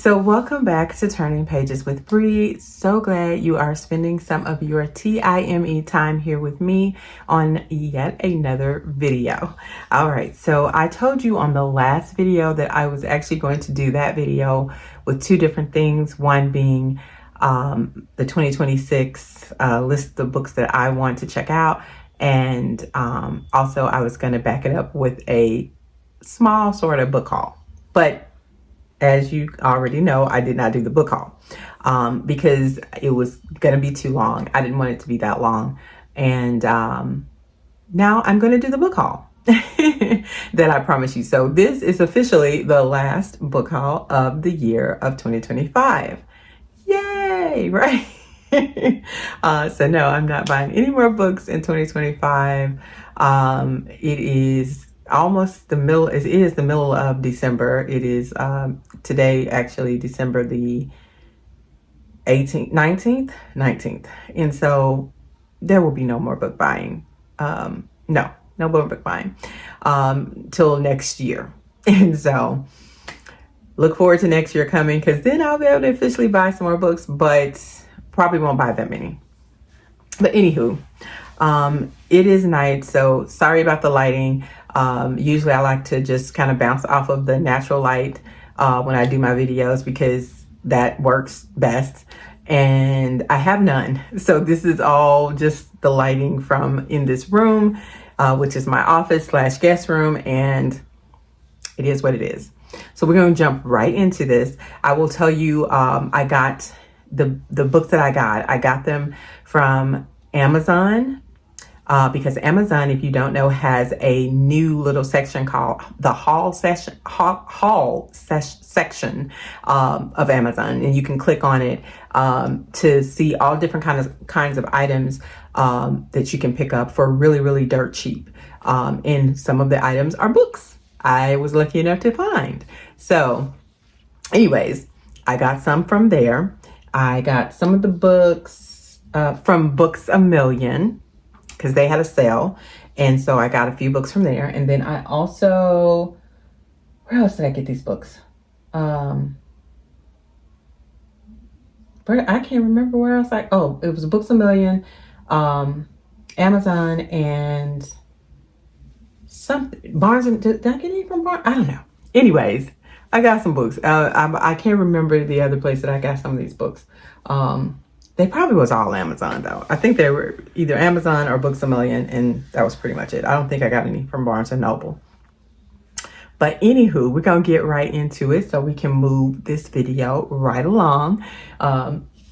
so welcome back to Turning Pages with Bree. So glad you are spending some of your TIME time here with me on yet another video. All right, so I told you on the last video that I was actually going to do that video with two different things, one being the 2026 list of books that I want to check out, and also I was going to back it up with a small sort of book haul. But as you already know, I did not do the book haul because it was going to be too long. I didn't want it to be that long. And now I'm going to do the book haul that I promised you. So this is officially the last book haul of the year of 2025. Yay, right? So no, I'm not buying any more books in 2025. It is almost the middle. It is the middle of December. It is today, actually, December the 18th, 19th. And so there will be no more book buying. No more book buying till next year. And so look forward to next year coming, because then I'll be able to officially buy some more books, but probably won't buy that many. But anywho, it is night, so sorry about the lighting. Usually I like to just kind of bounce off of the natural light when I do my videos, because that works best, and I have none. So this is all just the lighting from in this room, which is my office / guest room, and it is what it is. So we're going to jump right into this. I will tell you, I got the books that I got them from Amazon. Because Amazon, if you don't know, has a new little section called the haul section of Amazon, and you can click on it to see all different kinds of items that you can pick up for really, really dirt cheap. And some of the items are books I was lucky enough to find. So, anyways, I got some from there. I got some of the books from Books A Million, because they had a sale. And so I got a few books from there. And then I also, where else did I get these books? I can't remember where else it was Books A Million, Amazon, and something, Barnes. Did I get any from Barnes? I don't know. Anyways, I got some books. I can't remember the other place that I got some of these books. They probably was all Amazon, though. I think they were either Amazon or Books A Million, and that was pretty much it. I don't think I got any from Barnes & Noble. But anywho, we're going to get right into it so we can move this video right along.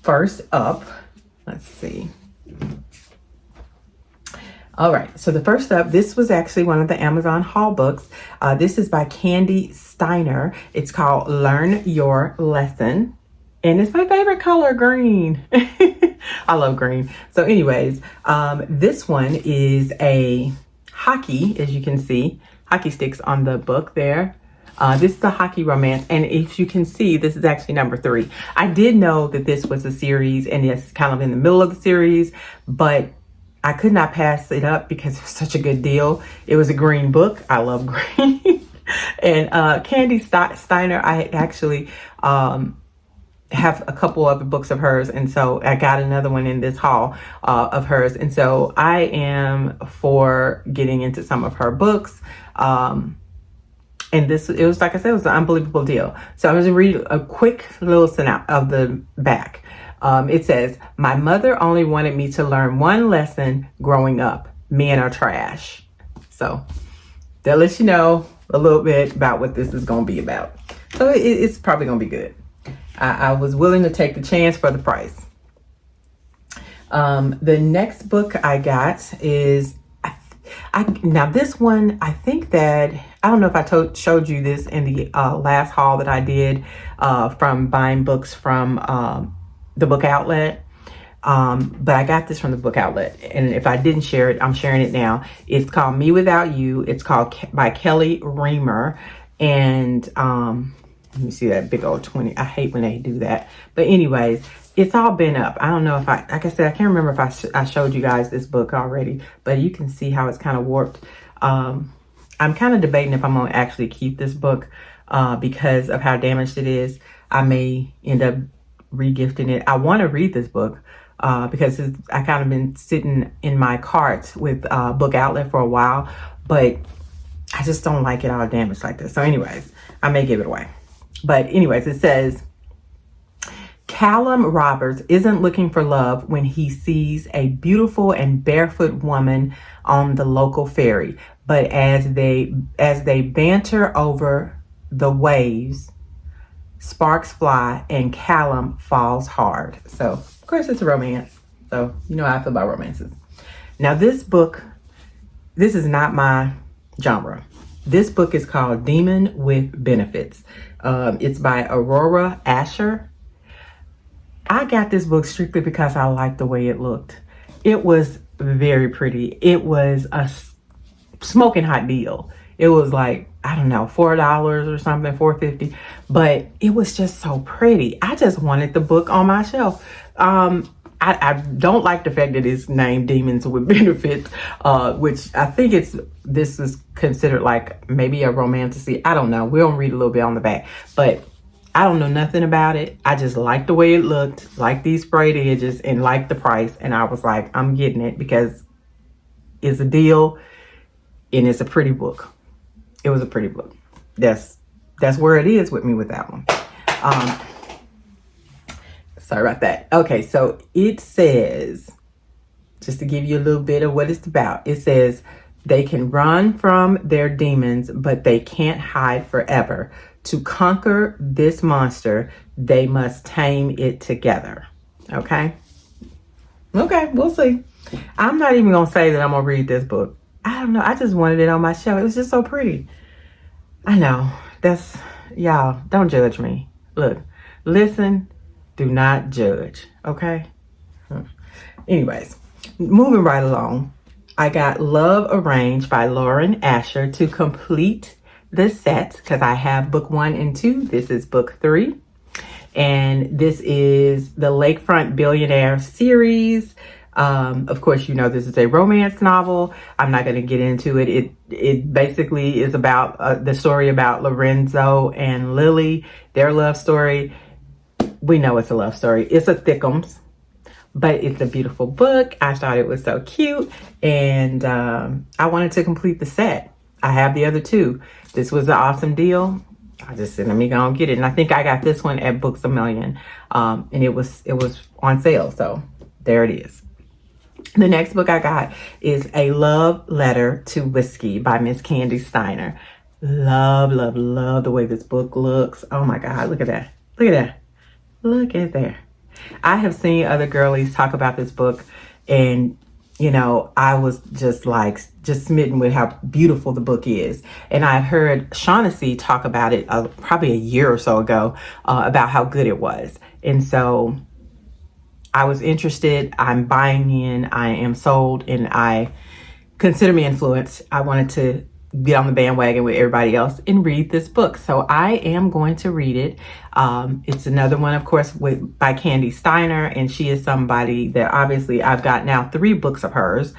First up, let's see. All right, so the first up, this was actually one of the Amazon haul books. This is by Candy Steiner. It's called Learn Your Lesson. And it's my favorite color, green. I love green. So anyways, this one is a hockey, as you can see, hockey sticks on the book there. This is a hockey romance. And if you can see, this is actually number 3. I did know that this was a series, and it's kind of in the middle of the series, but I could not pass it up because it was such a good deal. It was a green book. I love green. And Candy Steiner, I actually have a couple other books of hers, and so I got another one in this haul of hers, and so I am for getting into some of her books. And it was, like I said, it was an unbelievable deal. So I'm going to read a quick little synopsis of the back. It says, "My mother only wanted me to learn one lesson growing up: men are trash." So that lets you know a little bit about what this is going to be about. So it's probably going to be good. I was willing to take the chance for the price. The next book I got is, now this one, I think that, I don't know if I showed you this in the last haul that I did from buying books from the book outlet. But I got this from the book outlet, and if I didn't share it, I'm sharing it now. It's called Me Without You. It's called by Kelly Reamer, and let me see that big old 20. I hate when they do that. But anyways, it's all been up. I don't know if like I said, I can't remember if I showed you guys this book already, but you can see how it's kind of warped. I'm kind of debating if I'm going to actually keep this book because of how damaged it is. I may end up regifting it. I want to read this book because I kind of been sitting in my cart with Book Outlet for a while, but I just don't like it all damaged like this. So anyways, I may give it away. But anyways, it says, Callum Roberts isn't looking for love when he sees a beautiful and barefoot woman on the local ferry. But as they banter over the waves, sparks fly and Callum falls hard. So, of course, it's a romance. So, you know how I feel about romances. Now, this book, this is not my genre. This book is called Demon with Benefits. It's by Aurora Asher. I got this book strictly because I liked the way it looked. It was very pretty. It was a smoking hot deal. It was like, I don't know, $4 or something, $4.50, but it was just so pretty. I just wanted the book on my shelf. I don't like the fact that it's named Demons with Benefits, which I think this is considered like maybe a romantasy. I don't know. We'll read a little bit on the back, but I don't know nothing about it. I just liked the way it looked, like these sprayed edges, and liked the price. And I was like, I'm getting it because it's a deal and it's a pretty book. It was a pretty book. That's where it is with me with that one. Sorry about that. Okay, so it says, just to give you a little bit of what it's about, it says, they can run from their demons, but they can't hide forever. To conquer this monster, they must tame it together. Okay? Okay, we'll see. I'm not even going to say that I'm going to read this book. I don't know. I just wanted it on my shelf. It was just so pretty. I know. Y'all, don't judge me. Look, listen, do not judge. Okay? Anyways, moving right along. I got Love Arranged by Lauren Asher to complete the set because I have book 1 and 2. This is book 3. And this is the Lakefront Billionaire series. Of course, you know, this is a romance novel. I'm not going to get into it. It basically is about the story about Lorenzo and Lily, their love story. We know it's a love story. It's a thickums, but it's a beautiful book. I thought it was so cute. And I wanted to complete the set. I have the other 2. This was an awesome deal. I just said, let me go and get it. And I think I got this one at Books A Million. And it was on sale. So there it is. The next book I got is A Love Letter to Whiskey by Miss Candy Steiner. Love, love, love the way this book looks. Oh my God, look at that. Look at that. Look at that. I have seen other girlies talk about this book, and you know, I was just smitten with how beautiful the book is. And I heard Shaughnessy talk about it probably a year or so ago about how good it was. And so I was interested. I'm buying in. I am sold, and I consider me influenced. I wanted to get on the bandwagon with everybody else and read this book. So I am going to read it. It's another one, of course, by Candy Steiner, and she is somebody that obviously I've got now 3 books of hers.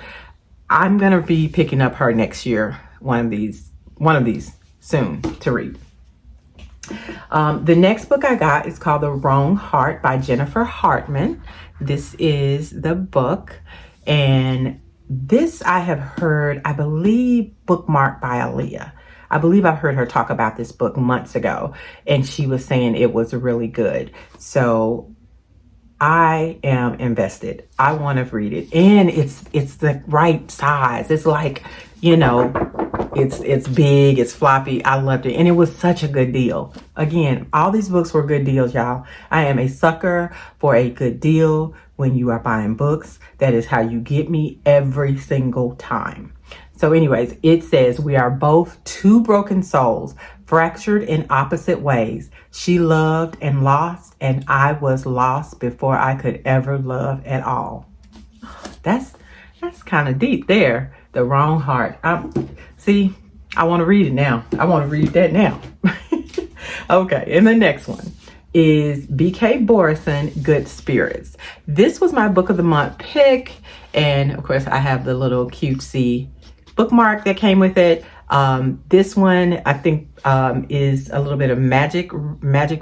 I'm going to be picking up her next year, one of these soon to read. The next book I got is called The Wrong Heart by Jennifer Hartman. This is the book, and this I have heard, I believe, bookmarked by Aaliyah. I believe I've heard her talk about this book months ago, and she was saying it was really good. So I am invested. I want to read it, and it's the right size. It's like, you know, it's big, it's floppy. I loved it, and it was such a good deal. Again, all these books were good deals, y'all. I am a sucker for a good deal when you are buying books. That is how you get me every single time. So anyways, it says, we are both 2 broken souls, fractured in opposite ways. She loved and lost, and I was lost before I could ever love at all. That's kind of deep there. The Wrong Heart. See, I want to read it now. I want to read that now. Okay, and the next one is B.K. Borison, Good Spirits. This was my book of the month pick, and of course I have the little cutesy bookmark that came with it. This one, I think, is a little bit of magic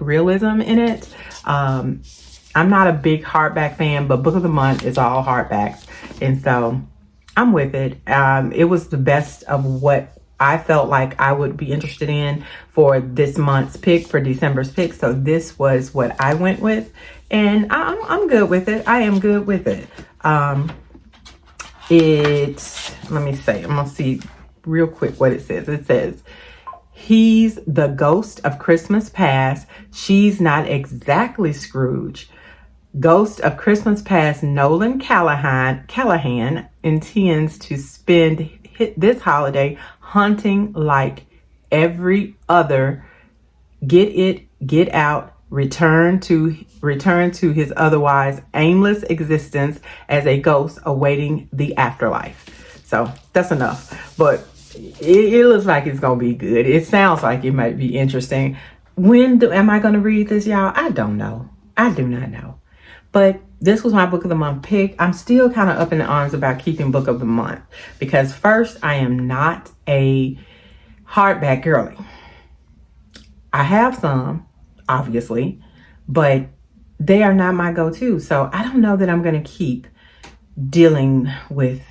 realism in it. I'm not a big hardback fan, but Book of the Month is all hardbacks. And so I'm with it. It was the best of what I felt like I would be interested in for this month's pick, for December's pick. So this was what I went with, and I'm good with it. I am good with it. Let me say, I'm gonna see real quick what it says. It says, he's the ghost of Christmas past. She's not exactly Scrooge. Ghost of Christmas past Nolan Callahan intends to spend this holiday hunting like every other. Get it, get out, return to his otherwise aimless existence as a ghost awaiting the afterlife. So that's enough. But it looks like it's gonna be good. It sounds like it might be interesting. Am I gonna read this, y'all? I don't know. I do not know. But this was my Book of the Month pick. I'm still kind of up in the arms about keeping Book of the Month because first, I am not a hardback girly. I have some, obviously, but they are not my go-to. So I don't know that I'm going to keep dealing with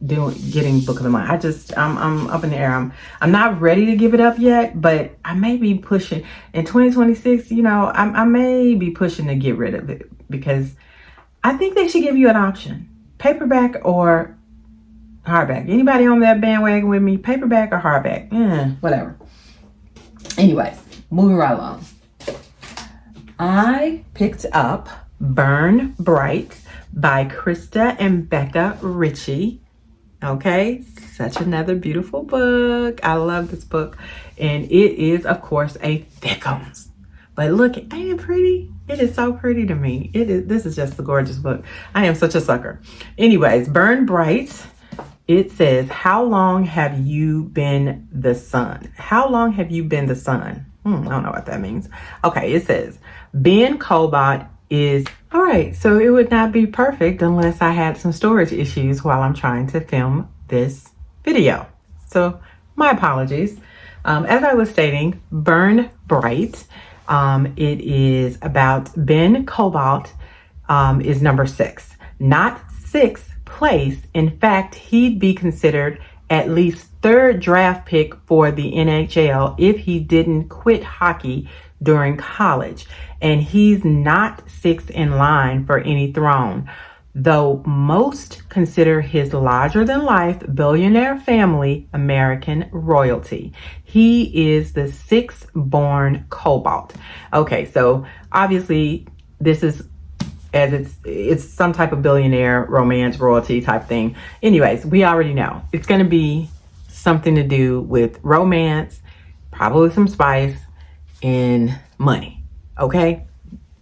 getting Book of the Month. I'm up in the air. I'm not ready to give it up yet, but I may be pushing in 2026. I may be pushing to get rid of it because I think they should give you an option: paperback or hardback. Anybody on that bandwagon with me? Paperback or hardback? Whatever. Anyways, moving right along. I picked up Burn Bright by Krista and Becca Ritchie. Okay, such another beautiful book. I love this book. And it is, of course, a thickums. But look, ain't it pretty? It is so pretty to me. This is just a gorgeous book. I am such a sucker. Anyways, Burn Bright. It says, how long have you been the sun? How long have you been the sun? I don't know what that means. Okay, it says, Ben Cobalt is... All right, so it would not be perfect unless I had some storage issues while I'm trying to film this video. So my apologies. As I was stating, Burn Bright, it is about Ben Cobalt, is number 6. Not 6th place. In fact, he'd be considered at least 3rd draft pick for the NHL if he didn't quit hockey during college. And he's not 6th in line for any throne, though most consider his larger-than-life billionaire family American royalty. He is the 6th born Cobalt. Okay, so obviously this is, as it's some type of billionaire romance royalty type thing. Anyways, we already know it's going to be something to do with romance, probably some spice, and money. Okay,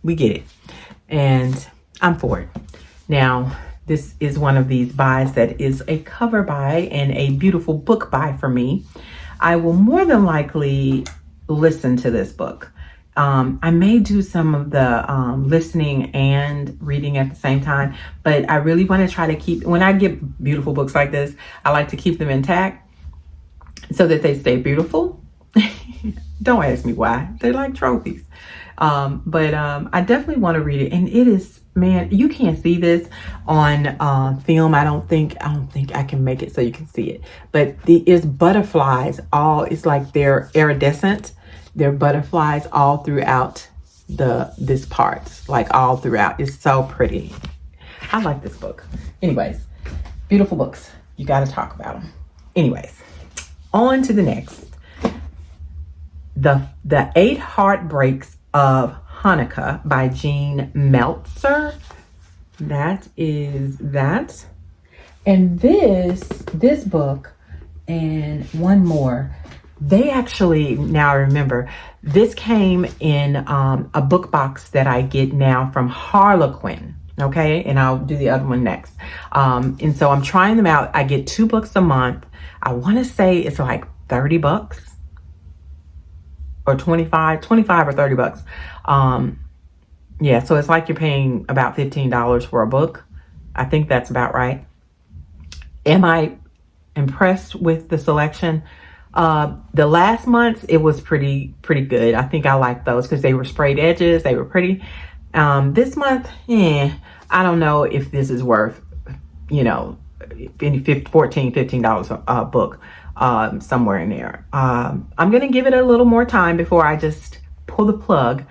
we get it, and I'm for it. Now, this is one of these buys that is a cover buy and a beautiful book buy for me. I will more than likely listen to this book. I may do some of the listening and reading at the same time, but I really want to try to keep, when I get beautiful books like this, I like to keep them intact so that they stay beautiful. Don't ask me why. They're like trophies. But I definitely want to read it. And it is, man, you can't see this on film. I don't think I can make it so you can see it. But it's butterflies it's like they're iridescent. They're butterflies all throughout this part, like all throughout. It's so pretty. I like this book. Anyways, beautiful books. You got to talk about them. Anyways, on to the next. The 8 Heartbreaks of Hanukkah by Jean Meltzer. That is that. And this book and one more, they actually, now I remember, this came in a book box that I get now from Harlequin. Okay, and I'll do the other one next. And so I'm trying them out. I get 2 books a month. I want to say it's like $30 or 25 or $30. Yeah, so it's like you're paying about $15 for a book. I think that's about right. Am I impressed with the selection? The last months, it was pretty good. I think I liked those because they were sprayed edges. They were pretty. This month, I don't know if this is worth, you know, $15 a book, somewhere in there. I'm going to give it a little more time before I just pull the plug,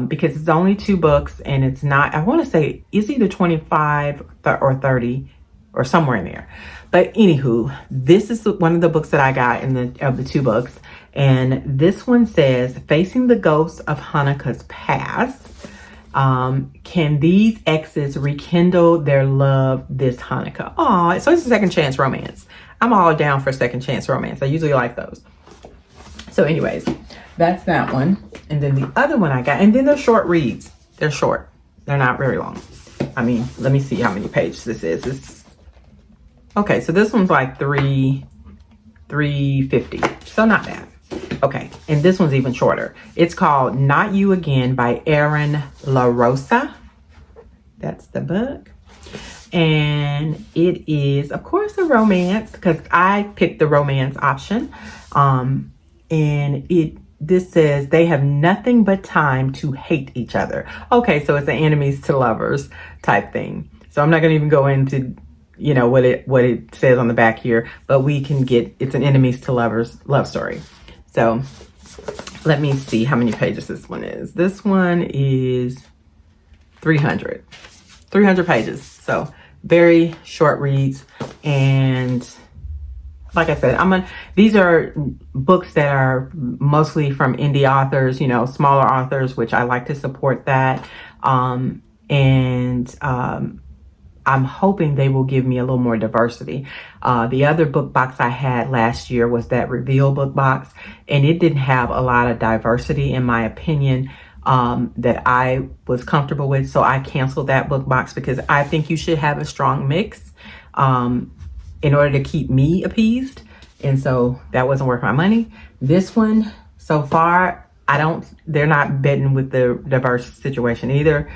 because it's only 2 books and it's not, I want to say it's either 25 or 30 or somewhere in there. But anywho, this is one of the books that I got of the 2 books. And this one says, Facing the Ghosts of Hanukkah's Past. Can these exes rekindle their love this Hanukkah? Oh, so it's a second chance romance. I'm all down for second chance romance. I usually like those. So anyways, that's that one. And then the other one I got, and then they're short reads. They're short. They're not very long. I mean, let me see how many pages this is. Okay, so this one's like 350. So not bad. Okay, and this one's even shorter. It's called Not You Again by Erin LaRosa. That's the book. And it is, of course, a romance because I picked the romance option. And this says they have nothing but time to hate each other. Okay, so it's an enemies to lovers type thing. So I'm not going to even go into, you know, what it says on the back here, but we can get, it's an enemies to lovers love story. So let me see how many pages this one is. This one is 300 pages. So very short reads. And like I said, these are books that are mostly from indie authors, you know, smaller authors, which I like to support that. I'm hoping they will give me a little more diversity. The other book box I had last year was that Reveal book box, and it didn't have a lot of diversity, in my opinion, that I was comfortable with. So I canceled that book box because I think you should have a strong mix in order to keep me appeased. And so that wasn't worth my money. This one, so far, they're not betting with the diverse situation either.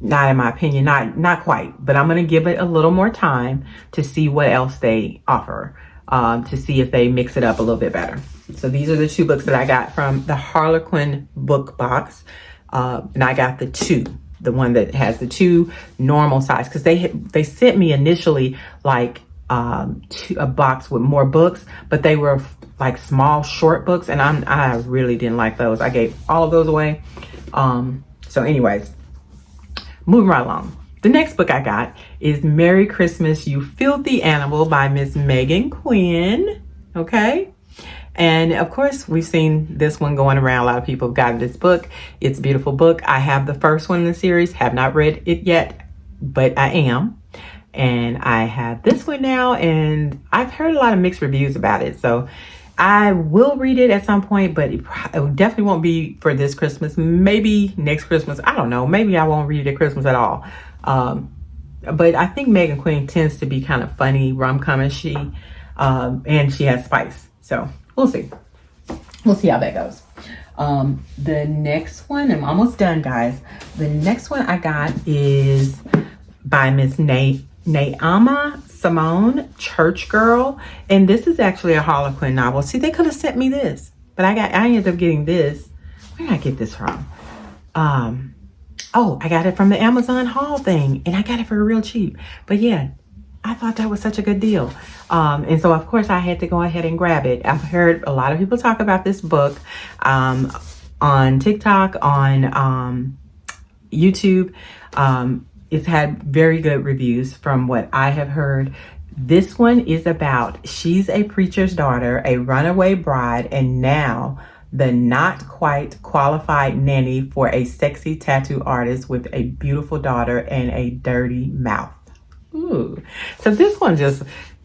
Not in my opinion, not quite, but I'm going to give it a little more time to see what else they offer, to see if they mix it up a little bit better. So these are the 2 books that I got from the Harlequin book box. And I got the one that has the 2 normal size, because they sent me initially like a box with more books, but they were like small short books, and I really didn't like those. I gave all of those away. So anyways, moving right along. The next book I got is Merry Christmas, You Filthy Animal by Miss Megan Quinn. Okay. And of course, we've seen this one going around. A lot of people have gotten this book. It's a beautiful book. I have the first one in the series, have not read it yet, but I am. And I have this one now, and I've heard a lot of mixed reviews about it. So I will read it at some point, but it definitely won't be for this Christmas. Maybe next Christmas. I don't know. Maybe I won't read it at Christmas at all. But I think Megan Quinn tends to be kind of funny, rom-com-ish, and she has spice. So we'll see. We'll see how that goes. The next one, I'm almost done, guys. The next one I got is by Miss Naama Simone, Church Girl. And this is actually a Harlequin novel. See, they could have sent me this, but I ended up getting this. Where did I get this from? Oh, I got it from the Amazon haul thing, and I got it for real cheap. But yeah, I thought that was such a good deal. And so of course I had to go ahead and grab it. I've heard a lot of people talk about this book on TikTok, on YouTube. It's had very good reviews from what I have heard. This one is about, she's a preacher's daughter, a runaway bride, and now the not quite qualified nanny for a sexy tattoo artist with a beautiful daughter and a dirty mouth. Ooh. So this one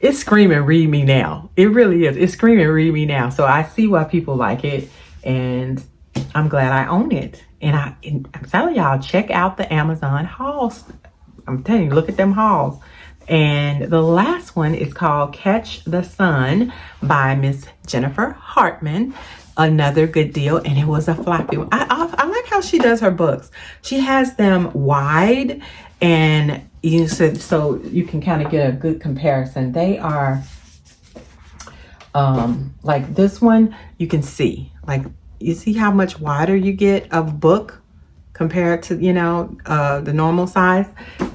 it's screaming, read me now. It really is. It's screaming, read me now. So I see why people like it, and I'm glad I own it. And I'm telling y'all, check out the Amazon hauls. I'm telling you, look at them hauls. And the last one is called Catch the Sun by Miss Jennifer Hartman. Another good deal, and it was a floppy one. I like how she does her books. She has them wide, and so you can kind of get a good comparison. They are Like this one, you can see, like, you see how much wider you get of book compared to, you know, the normal size.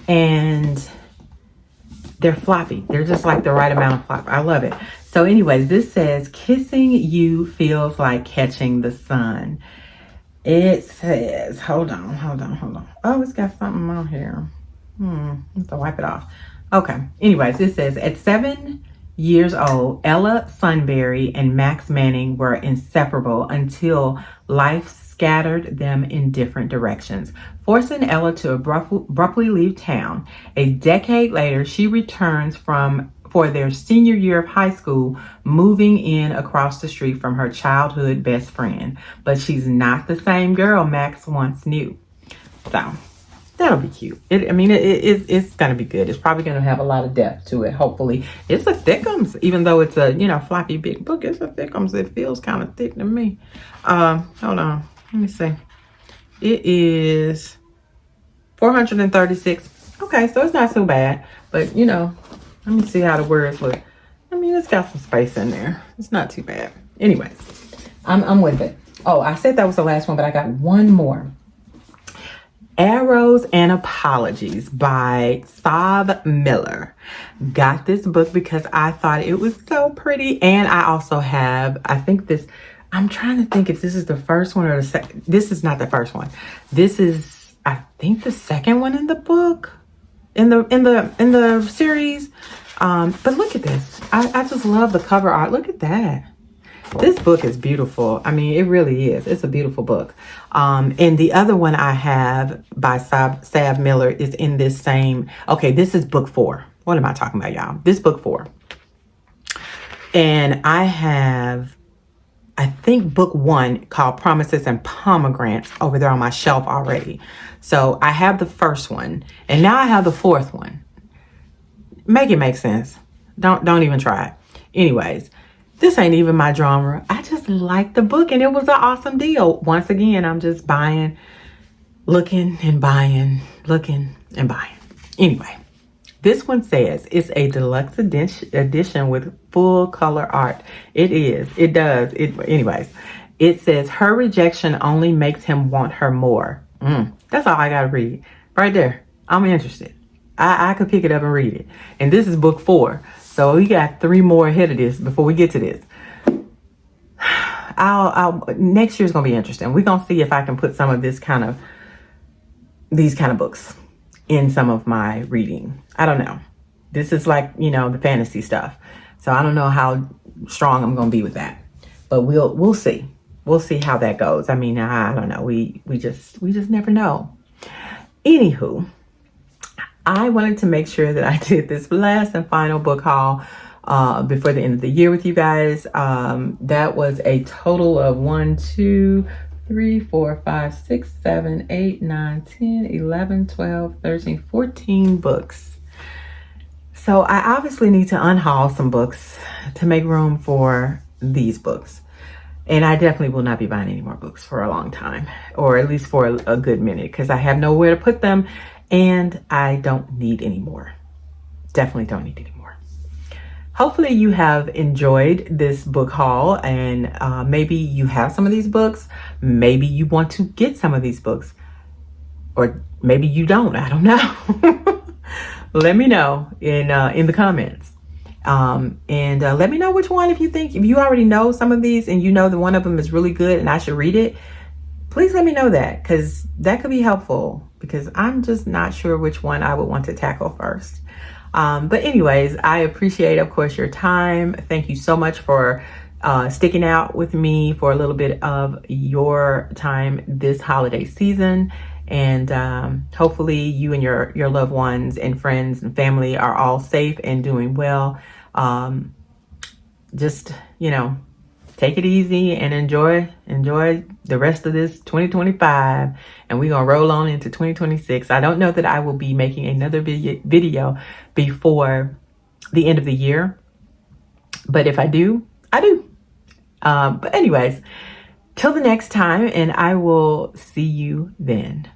And they're floppy. They're just like the right amount of flop. I love it. So anyways, this says, kissing you feels like catching the sun. It says, hold on. Oh, it's got something on here. I have to wipe it off. Okay. Anyways, it says, at 7 years old, Ella Sunbury and Max Manning were inseparable until life scattered them in different directions, forcing Ella to abruptly leave town. A decade later, she returns for their senior year of high school, moving in across the street from her childhood best friend. But she's not the same girl Max once knew. So that'll be cute. It's going to be good. It's probably going to have a lot of depth to it, hopefully. It's a thickums, even though it's a, you know, floppy big book. It's a thickums. It feels kind of thick to me. Hold on. Let me see. It is 436. Okay, so it's not so bad. But, you know, let me see how the words look. I mean, it's got some space in there. It's not too bad. Anyways, I'm with it. Oh, I said that was the last one, but I got one more. Arrows and Apologies by Saab Miller. Got this book because I thought it was so pretty. And I also have, I think this, I'm trying to think if this is the first one or the second. This is not the first one. This is, I think, the second one in the book, in the series. But look at this. I just love the cover art. Look at that. This book is beautiful. I mean, it really is. It's a beautiful book. And the other one I have by Saab Miller is in this same, okay, this is book 4. What am I talking about, y'all? This book 4. And I have, I think, book 1 called Promises and Pomegranates over there on my shelf already. So I have the first one, and now I have the 4th one. Make it make sense. Don't even try it. Anyways, this ain't even my genre. I just like the book, and it was an awesome deal. Once again, I'm just buying, looking and buying, looking and buying. Anyway, this one says it's a deluxe edition with full color art. It is. It does. Anyways, it says her rejection only makes him want her more. That's all I got to read. Right there. I'm interested. I could pick it up and read it. And this is book 4. So we got 3 more ahead of this before we get to this. Next year's gonna be interesting. We're gonna see if I can put some of these kind of books in some of my reading. I don't know. This is like, you know, the fantasy stuff. So I don't know how strong I'm gonna be with that. But we'll see. We'll see how that goes. I mean, I don't know. We just never know. Anywho, I wanted to make sure that I did this last and final book haul before the end of the year with you guys. That was a total of 1, 2, 3, 4, 5, 6, 7, 8, 9, 10, 11, 12, 13, 14 books. So I obviously need to unhaul some books to make room for these books. And I definitely will not be buying any more books for a long time, or at least for a good minute, because I have nowhere to put them. And I don't need any more. Definitely don't need any more. Hopefully you have enjoyed this book haul, and maybe you have some of these books. Maybe you want to get some of these books, or maybe you don't. I don't know. Let me know in the comments. And let me know which one, if you already know some of these and you know that one of them is really good and I should read it. Please let me know that, because that could be helpful, because I'm just not sure which one I would want to tackle first. But anyways, I appreciate, of course, your time. Thank you so much for sticking out with me for a little bit of your time this holiday season. And hopefully you and your loved ones and friends and family are all safe and doing well. Just, you know, take it easy and enjoy the rest of this 2025, and we're gonna roll on into 2026. I don't know that I will be making another video before the end of the year, but if I do, I do. But anyways, till the next time, and I will see you then.